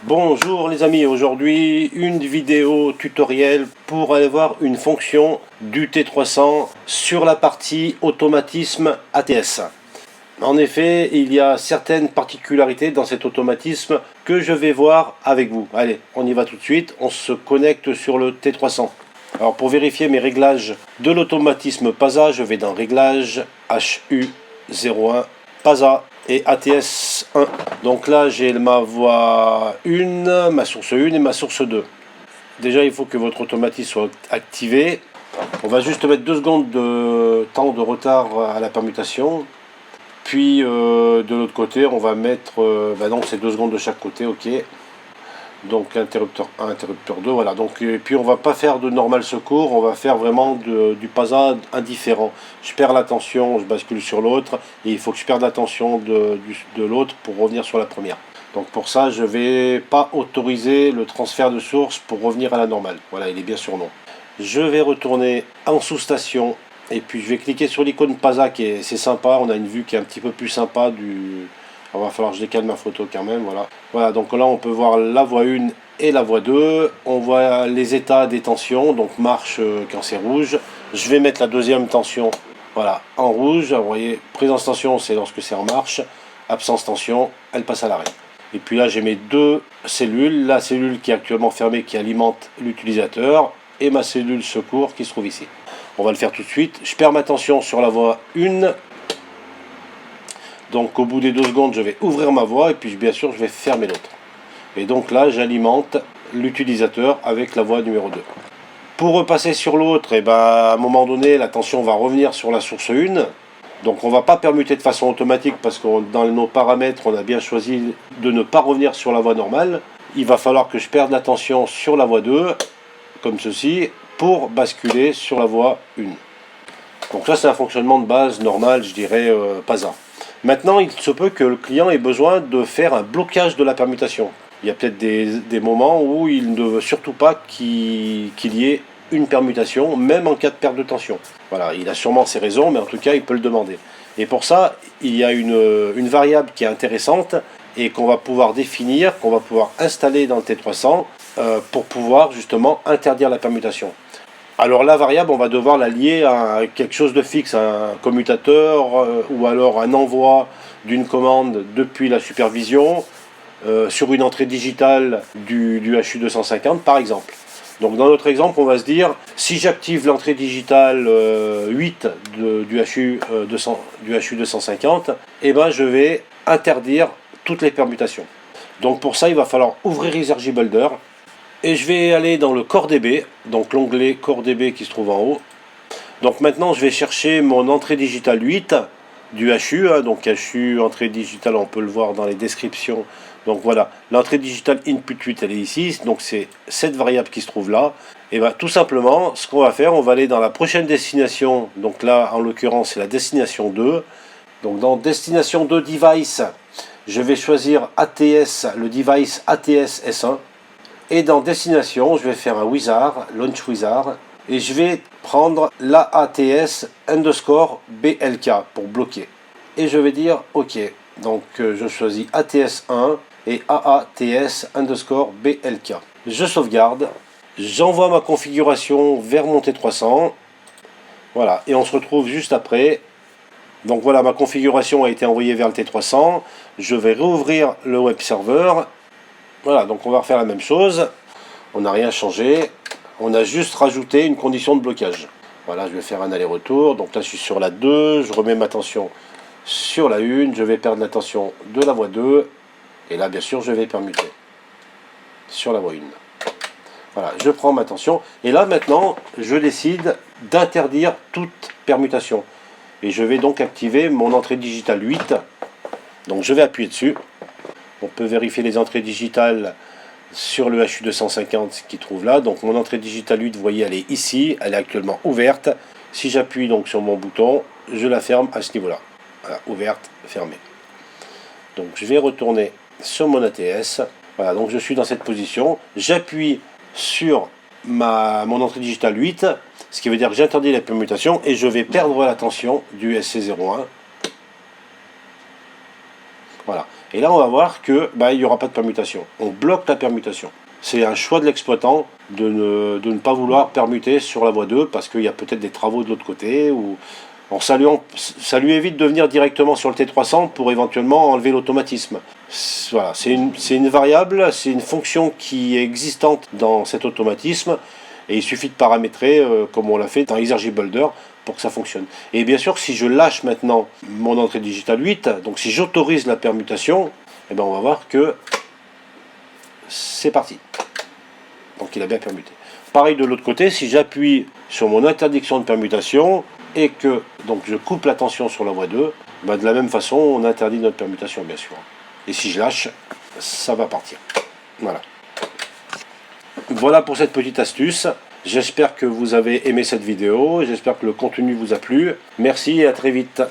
Bonjour les amis, aujourd'hui une vidéo tutoriel pour aller voir une fonction du T300 sur la partie automatisme ATS. En effet, il y a certaines particularités dans cet automatisme que je vais voir avec vous. Allez, on y va tout de suite, on se connecte sur le T300. Alors pour vérifier mes réglages de l'automatisme PASA, je vais dans Réglages, HU01, PASA et ATS 1. Donc là j'ai ma voie 1, ma source 1 et ma source 2. Déjà il faut que votre automatisme soit activé. On va juste mettre 2 secondes de temps de retard à la permutation. Puis de l'autre côté on va mettre donc c'est 2 secondes de chaque côté, ok. Donc interrupteur 1, interrupteur 2, voilà. Donc, et puis on va pas faire de normal secours, on va faire vraiment du PASA indifférent. Je perds la tension, je bascule sur l'autre, et il faut que je perde la tension de l'autre pour revenir sur la première. Donc pour ça, je vais pas autoriser le transfert de source pour revenir à la normale. Voilà, il est bien sur non. Je vais retourner en sous-station, et puis je vais cliquer sur l'icône PASA, c'est sympa, on a une vue qui est un petit peu plus sympa du... Il va falloir que je décale ma photo quand même, voilà. Voilà, donc là on peut voir la voie 1 et la voie 2. On voit les états des tensions, donc marche quand c'est rouge. Je vais mettre la deuxième tension, voilà, en rouge. Vous voyez, présence tension, c'est lorsque c'est en marche. Absence tension, elle passe à l'arrêt. Et puis là j'ai mes deux cellules, la cellule qui est actuellement fermée qui alimente l'utilisateur et ma cellule secours qui se trouve ici. On va le faire tout de suite. Je perds ma tension sur la voie 1. Donc au bout des 2 secondes, je vais ouvrir ma voie et puis bien sûr, je vais fermer l'autre. Et donc là, j'alimente l'utilisateur avec la voie numéro 2. Pour repasser sur l'autre, à un moment donné, la tension va revenir sur la source 1. Donc on ne va pas permuter de façon automatique parce que dans nos paramètres, on a bien choisi de ne pas revenir sur la voie normale. Il va falloir que je perde la tension sur la voie 2, comme ceci, pour basculer sur la voie 1. Donc ça, c'est un fonctionnement de base normal, je dirais, PASA. Maintenant, il se peut que le client ait besoin de faire un blocage de la permutation. Il y a peut-être des moments où il ne veut surtout pas qu'il y ait une permutation, même en cas de perte de tension. Voilà, il a sûrement ses raisons, mais en tout cas, il peut le demander. Et pour ça, il y a une variable qui est intéressante et qu'on va pouvoir définir, qu'on va pouvoir installer dans le T300 pour pouvoir justement interdire la permutation. Alors la variable, on va devoir la lier à quelque chose de fixe, un commutateur ou alors un envoi d'une commande depuis la supervision sur une entrée digitale du HU250 par exemple. Donc dans notre exemple, on va se dire, si j'active l'entrée digitale 8 du HU250, je vais interdire toutes les permutations. Donc pour ça, il va falloir ouvrir ExergyBuilder. Et je vais aller dans le CoreDB, donc l'onglet CoreDB qui se trouve en haut. Donc maintenant je vais chercher mon entrée digitale 8 du HU, donc HU entrée digitale, on peut le voir dans les descriptions. Donc voilà, l'entrée digitale input 8 elle est ici, donc c'est cette variable qui se trouve là. Et tout simplement, ce qu'on va faire, on va aller dans la prochaine destination, donc là en l'occurrence c'est la destination 2. Donc dans destination 2 device, je vais choisir ATS, le device ATS S1. Et dans destination, je vais faire un wizard, launch wizard, et je vais prendre l'AATS underscore BLK pour bloquer. Et je vais dire OK. Donc je choisis ATS 1 et AATS underscore BLK. Je sauvegarde, j'envoie ma configuration vers mon T300. Voilà, et on se retrouve juste après. Donc voilà, ma configuration a été envoyée vers le T300. Je vais rouvrir le web server. Voilà, donc on va refaire la même chose. On n'a rien changé. On a juste rajouté une condition de blocage. Voilà, je vais faire un aller-retour. Donc là, je suis sur la 2. Je remets ma tension sur la 1. Je vais perdre la tension de la voie 2. Et là, bien sûr, je vais permuter sur la voie 1. Voilà, je prends ma tension. Et là, maintenant, je décide d'interdire toute permutation. Et je vais donc activer mon entrée digitale 8. Donc je vais appuyer dessus. On peut vérifier les entrées digitales sur le HU250 qui trouve là. Donc mon entrée digitale 8, vous voyez, elle est ici. Elle est actuellement ouverte. Si j'appuie donc sur mon bouton, je la ferme à ce niveau-là. Voilà, ouverte, fermée. Donc je vais retourner sur mon ATS. Voilà, donc je suis dans cette position. J'appuie sur mon entrée digitale 8, ce qui veut dire que j'interdis la permutation et je vais perdre la tension du SC01. Voilà. Et là, on va voir que il n'y aura pas de permutation. On bloque la permutation. C'est un choix de l'exploitant de ne pas vouloir permuter sur la voie 2 parce qu'il y a peut-être des travaux de l'autre côté. Ou ça lui évite de venir directement sur le T300 pour éventuellement enlever l'automatisme. Voilà, c'est une variable, c'est une fonction qui est existante dans cet automatisme et il suffit de paramétrer comme on l'a fait dans Exergy Builder pour que ça fonctionne. Et bien sûr, si je lâche maintenant mon entrée digitale 8, donc si j'autorise la permutation, on va voir que c'est parti. Donc il a bien permuté. Pareil de l'autre côté, si j'appuie sur mon interdiction de permutation et que donc je coupe la tension sur la voie 2, de la même façon on interdit notre permutation bien sûr. Et si je lâche, ça va partir. Voilà. Voilà pour cette petite astuce. J'espère que vous avez aimé cette vidéo, j'espère que le contenu vous a plu. Merci et à très vite.